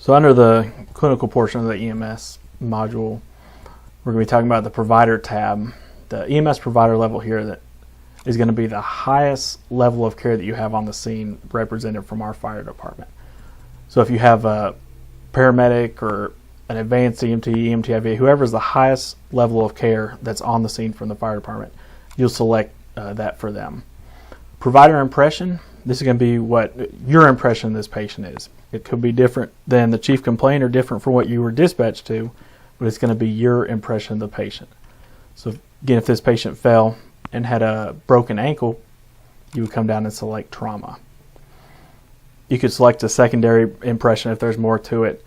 So under the clinical portion of the EMS module, we're going to be talking about the provider tab. The EMS provider level here that is going to be the highest level of care that you have on the scene represented from our fire department. So if you have a paramedic or an advanced EMT, EMTIV, whoever's the highest level of care that's on the scene from the fire department, you'll select that for them. Provider impression, this is going to be what your impression of this patient is. It could be different than the chief complaint or different from what you were dispatched to, but it's going to be your impression of the patient. So again, if this patient fell and had a broken ankle, you would come down and select trauma. You could select a secondary impression if there's more to it.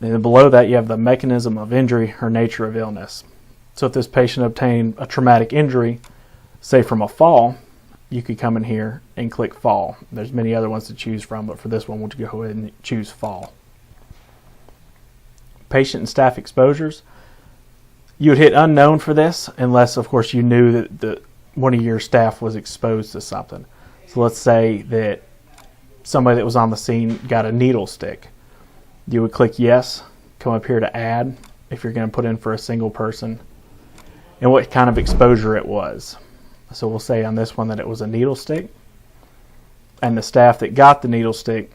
And then below that, you have the mechanism of injury or nature of illness. So if this patient obtained a traumatic injury, say from a fall, you could come in here and click fall. There's many other ones to choose from, but for this one, we'll go ahead and choose fall. Patient and staff exposures. You would hit unknown for this unless, of course, you knew that one of your staff was exposed to something. So let's say that somebody that was on the scene got a needle stick. You would click yes, come up here to add if you're going to put in for a single person, and what kind of exposure it was. So we'll say on this one that it was a needle stick, and the staff that got the needle stick,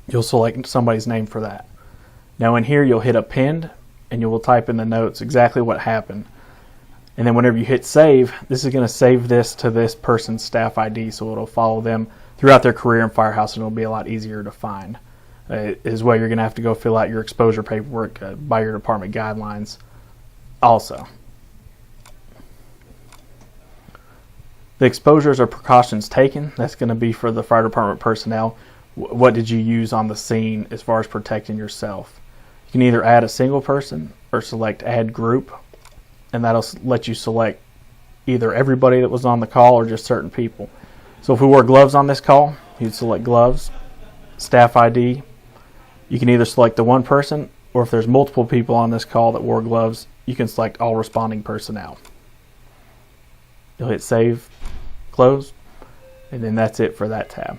you'll select somebody's name for that. Now in here you'll hit append, and you will type in the notes exactly what happened. And then whenever you hit save, this is going to save this to this person's staff ID, so it'll follow them throughout their career in Firehouse, and it'll be a lot easier to find. As well, you're going to have to go fill out your exposure paperwork by your department guidelines also. The exposures are precautions taken. That's going to be for the fire department personnel. What did you use on the scene as far as protecting yourself? You can either add a single person or select add group, and that'll let you select either everybody that was on the call or just certain people. So if we wore gloves on this call, you'd select gloves, staff ID. You can either select the one person, or if there's multiple people on this call that wore gloves, you can select all responding personnel. You'll hit save, close, and then that's it for that tab.